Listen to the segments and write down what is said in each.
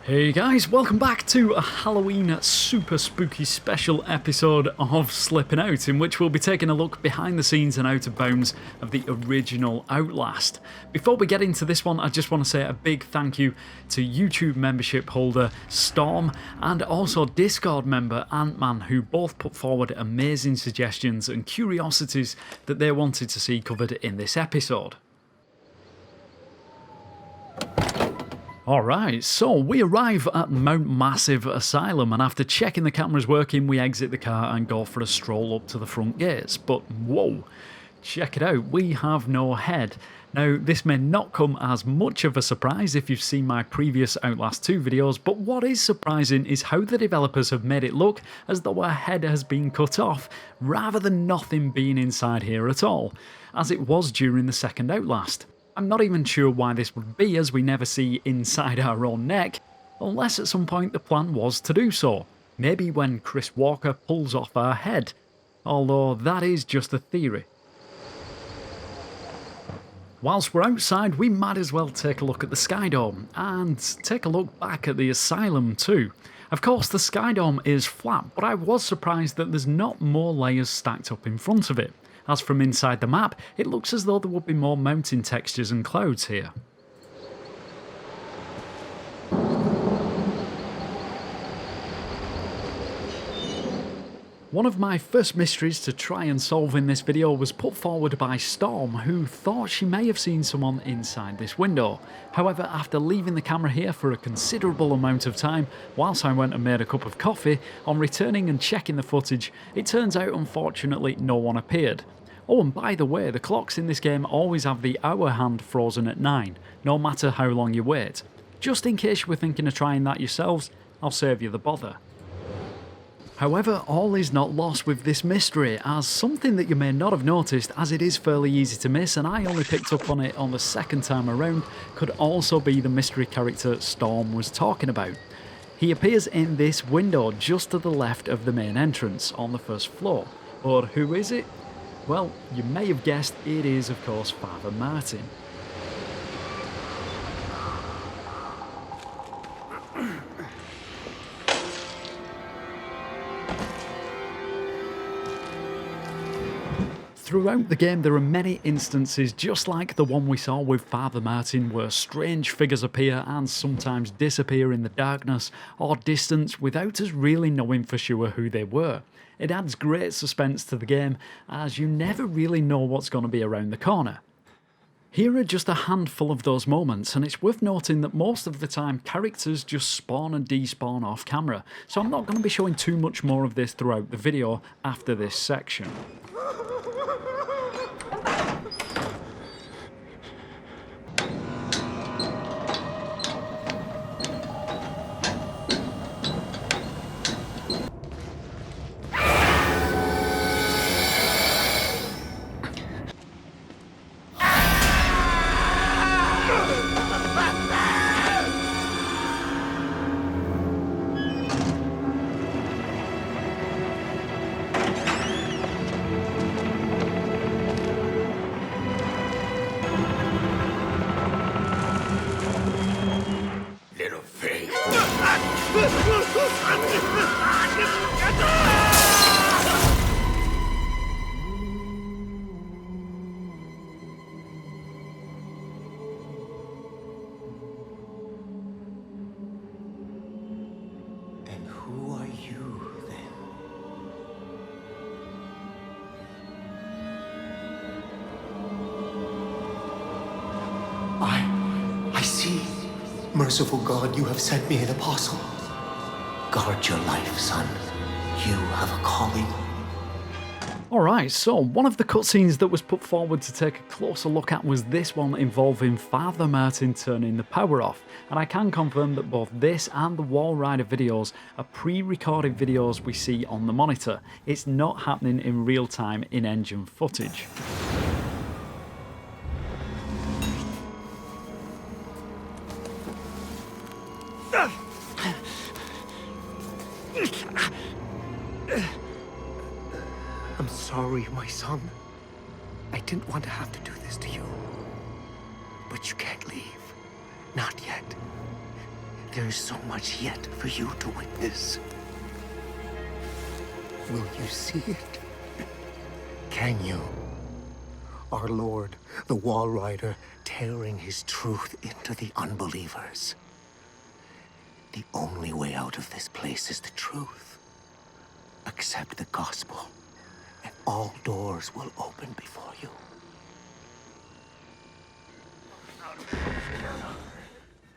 Hey guys, welcome back to a Halloween super spooky special episode of Slipping Out, in which we'll be taking a look behind the scenes and out of bounds of the original Outlast. Before we get into this one, I just want to say a big thank you to YouTube membership holder Storrrm and also Discord member Ant-Man, who both put forward amazing suggestions and curiosities that they wanted to see covered in this episode. Alright, so we arrive at Mount Massive Asylum, and after checking the cameras working, we exit the car and go for a stroll up to the front gates. But whoa, check it out, we have no head. Now, this may not come as much of a surprise if you've seen my previous Outlast 2 videos, but what is surprising is how the developers have made it look as though a head has been cut off, rather than nothing being inside here at all, as it was during the second Outlast. I'm not even sure why this would be, as we never see inside our own neck, unless at some point the plan was to do so. Maybe when Chris Walker pulls off our head, although that is just a theory. Whilst we're outside, we might as well take a look at the Skydome, and take a look back at the asylum too. Of course, the Skydome is flat, but I was surprised that there's not more layers stacked up in front of it. As from inside the map, it looks as though there would be more mountain textures and clouds here. One of my first mysteries to try and solve in this video was put forward by Storrrm, who thought she may have seen someone inside this window. However, after leaving the camera here for a considerable amount of time, whilst I went and made a cup of coffee, on returning and checking the footage, it turns out unfortunately no one appeared. Oh, and by the way, the clocks in this game always have the hour hand frozen at 9, no matter how long you wait. Just in case you were thinking of trying that yourselves, I'll save you the bother. However, all is not lost with this mystery, as something that you may not have noticed, as it is fairly easy to miss and I only picked up on it on the second time around, could also be the mystery character Storrrm was talking about. He appears in this window just to the left of the main entrance on the first floor. But who is it? Well, you may have guessed, it is of course Father Martin. Throughout the game there are many instances just like the one we saw with Father Martin, where strange figures appear and sometimes disappear in the darkness or distance without us really knowing for sure who they were. It adds great suspense to the game, as you never really know what's going to be around the corner. Here are just a handful of those moments, and it's worth noting that most of the time characters just spawn and despawn off camera, so I'm not going to be showing too much more of this throughout the video after this section. And who are you then? I see. Merciful God, you have sent me an apostle. Guard your life, son. You have a calling. Alright, so one of the cutscenes that was put forward to take a closer look at was this one involving Father Martin turning the power off, and I can confirm that both this and the Wall Rider videos are pre-recorded videos we see on the monitor. It's not happening in real time in-engine footage. I'm sorry, my son. I didn't want to have to do this to you. But you can't leave. Not yet. There is so much yet for you to witness. Will you see it? Can you? Our Lord, the Wall Rider, tearing his truth into the unbelievers. The only way out of this place is the truth. Accept the gospel, and all doors will open before you.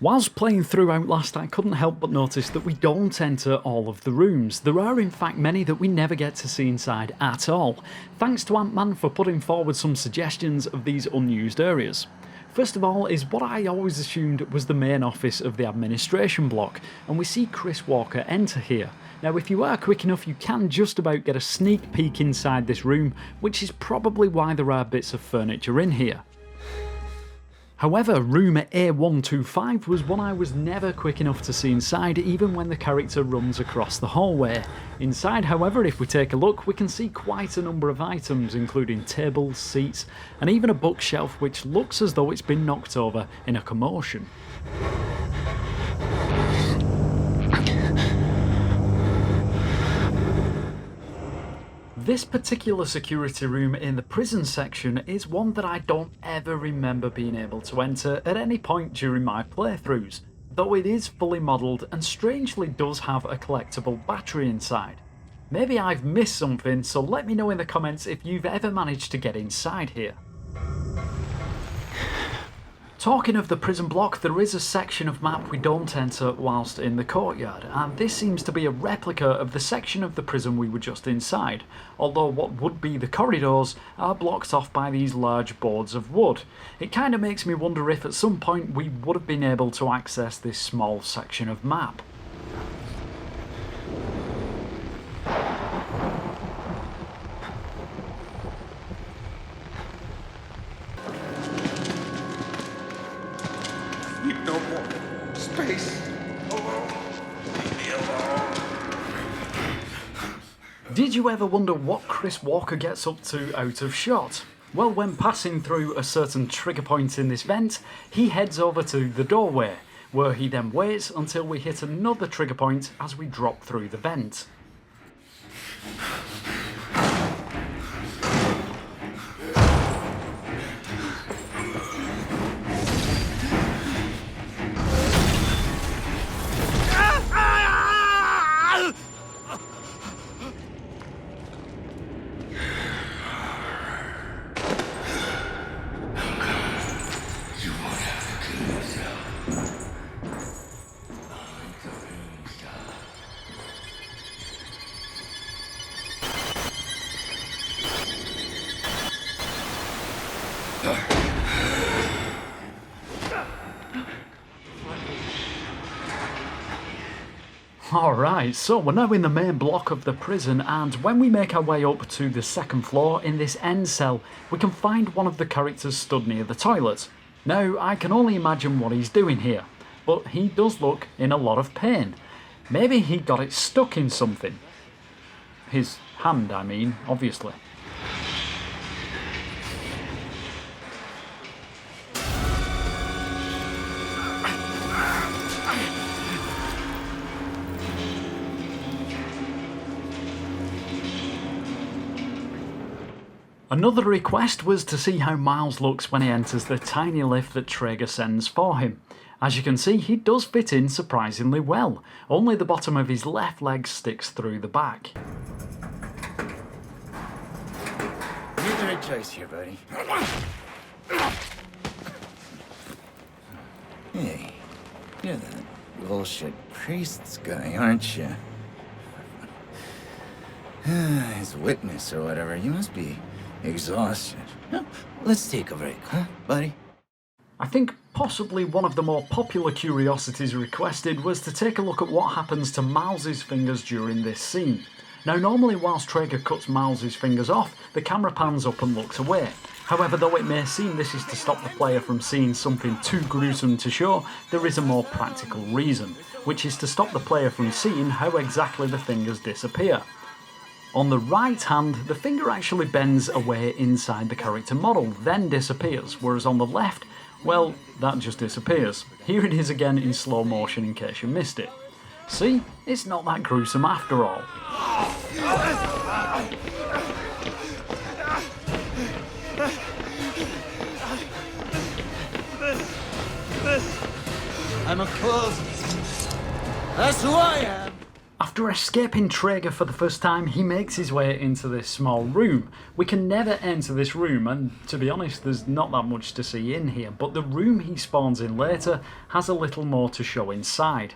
Whilst playing through Outlast, I couldn't help but notice that we don't enter all of the rooms. There are in fact many that we never get to see inside at all. Thanks to Ant-Man for putting forward some suggestions of these unused areas. First of all is what I always assumed was the main office of the administration block, and we see Chris Walker enter here. Now if you are quick enough you can just about get a sneak peek inside this room, which is probably why there are bits of furniture in here. However, room A125 was one I was never quick enough to see inside, even when the character runs across the hallway. Inside, however, if we take a look, we can see quite a number of items, including tables, seats, and even a bookshelf which looks as though it's been knocked over in a commotion. This particular security room in the prison section is one that I don't ever remember being able to enter at any point during my playthroughs, though it is fully modelled and strangely does have a collectible battery inside. Maybe I've missed something, so let me know in the comments if you've ever managed to get inside here. Talking of the prison block, there is a section of map we don't enter whilst in the courtyard, and this seems to be a replica of the section of the prison we were just inside, although what would be the corridors are blocked off by these large boards of wood. It kind of makes me wonder if at some point we would have been able to access this small section of map. No more space. Alone. Leave me alone. Did you ever wonder what Chris Walker gets up to out of shot? Well, when passing through a certain trigger point in this vent, he heads over to the doorway, where he then waits until we hit another trigger point as we drop through the vent. Alright, so we're now in the main block of the prison, and when we make our way up to the second floor in this end cell, we can find one of the characters stood near the toilet. Now, I can only imagine what he's doing here, but he does look in a lot of pain. Maybe he got it stuck in something. His hand, I mean, obviously. Another request was to see how Miles looks when he enters the tiny lift that Trager sends for him. As you can see, he does fit in surprisingly well, only the bottom of his left leg sticks through the back. You made the right choice here, buddy. Hey, you're that bullshit priest's guy, aren't you? His witness or whatever, you must be exhausted. Let's take a break, huh, buddy? I think possibly one of the more popular curiosities requested was to take a look at what happens to Miles's fingers during this scene. Now normally whilst Trager cuts Miles's fingers off, the camera pans up and looks away. However, though it may seem this is to stop the player from seeing something too gruesome to show, there is a more practical reason, which is to stop the player from seeing how exactly the fingers disappear. On the right hand, the finger actually bends away inside the character model, then disappears, whereas on the left, Well, that just disappears. Here it is again in slow motion in case you missed it. See, it's not that gruesome after all. I'm a close. That's who I am. After escaping Trager for the first time, he makes his way into this small room. We can never enter this room, and to be honest, there's not that much to see in here, but the room he spawns in later has a little more to show inside.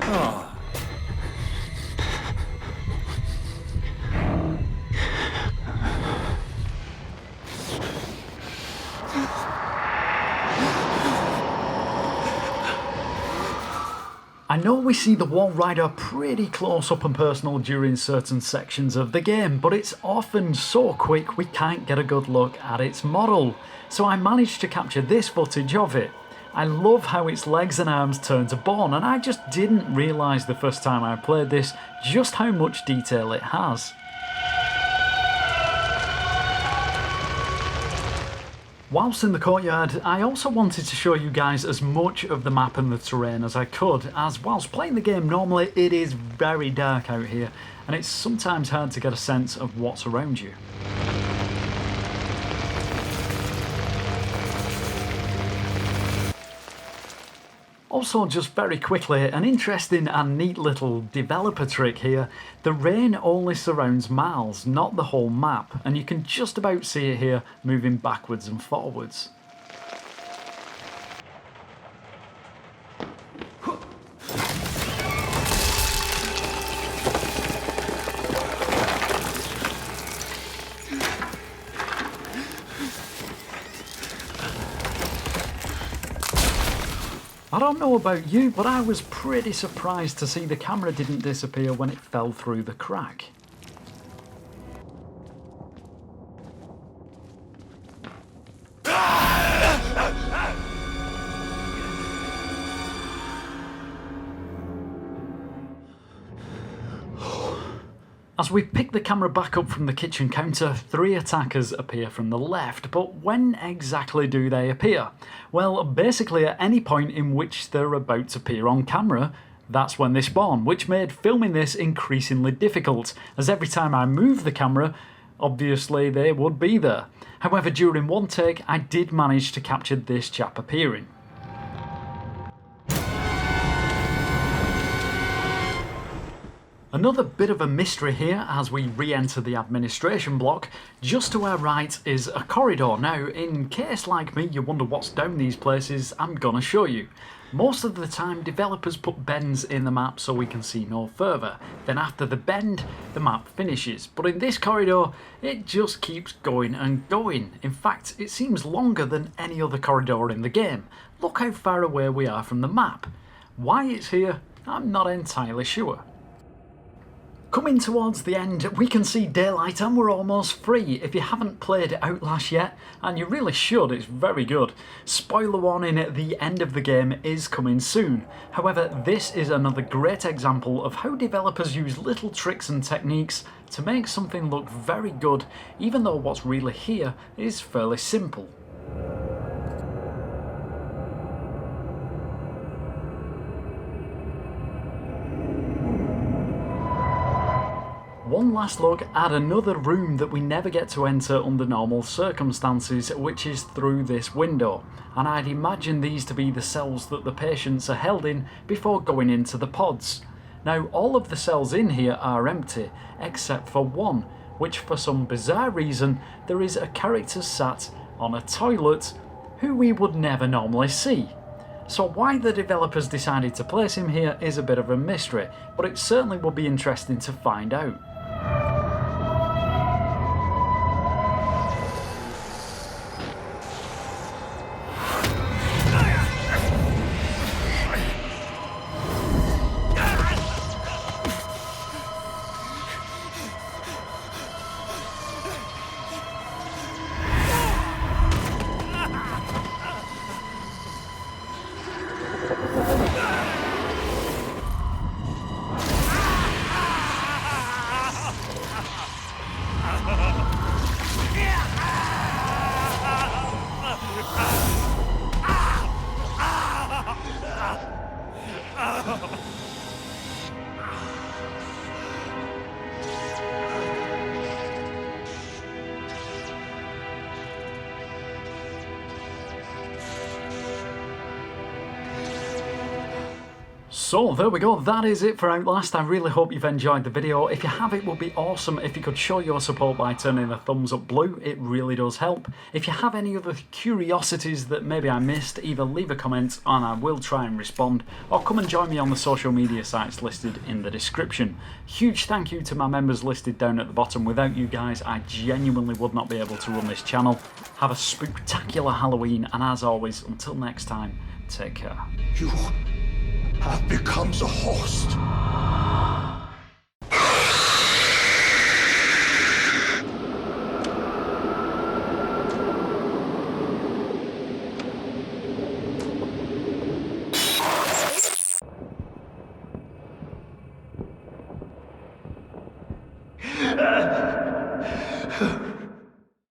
Oh. I know we see the Wall Rider pretty close up and personal during certain sections of the game, but it's often so quick we can't get a good look at its model, so I managed to capture this footage of it. I love how its legs and arms turn to bone, and I just didn't realise the first time I played this just how much detail it has. Whilst in the courtyard, I also wanted to show you guys as much of the map and the terrain as I could, as whilst playing the game normally it is very dark out here and it's sometimes hard to get a sense of what's around you. Also, just very quickly, an interesting and neat little developer trick here. The rain only surrounds Miles, not the whole map, and you can just about see it here moving backwards and forwards. I don't know about you, but I was pretty surprised to see the camera didn't disappear when it fell through the crack. As we pick the camera back up from the kitchen counter, 3 attackers appear from the left, but when exactly do they appear? Well, basically at any point in which they're about to appear on camera, that's when they spawn, which made filming this increasingly difficult, as every time I move the camera, obviously they would be there. However, during one take, I did manage to capture this chap appearing. Another bit of a mystery here as we re-enter the administration block. Just to our right is a corridor. Now, in case like me you wonder what's down these places, I'm gonna show you. Most of the time developers put bends in the map so we can see no further. Then after the bend, the map finishes. But in this corridor, it just keeps going and going. In fact, it seems longer than any other corridor in the game. Look how far away we are from the map. Why it's here, I'm not entirely sure. Coming towards the end, we can see daylight and we're almost free. If you haven't played Outlast yet, and you really should, it's very good. Spoiler warning, the end of the game is coming soon. However, this is another great example of how developers use little tricks and techniques to make something look very good, even though what's really here is fairly simple. One last look at another room that we never get to enter under normal circumstances, which is through this window, and I'd imagine these to be the cells that the patients are held in before going into the pods. Now, all of the cells in here are empty, except for one, which for some bizarre reason there is a character sat on a toilet who we would never normally see. So why the developers decided to place him here is a bit of a mystery, but it certainly will be interesting to find out. So there we go, that is it for Outlast. I really hope you've enjoyed the video. If you have, it would be awesome if you could show your support by turning the thumbs up blue. It really does help. If you have any other curiosities that maybe I missed, either leave a comment and I will try and respond, or come and join me on the social media sites listed in the description. Huge thank you to my members listed down at the bottom. Without you guys, I genuinely would not be able to run this channel. Have a spectacular Halloween, and as always, until next time, take care. You have become the host.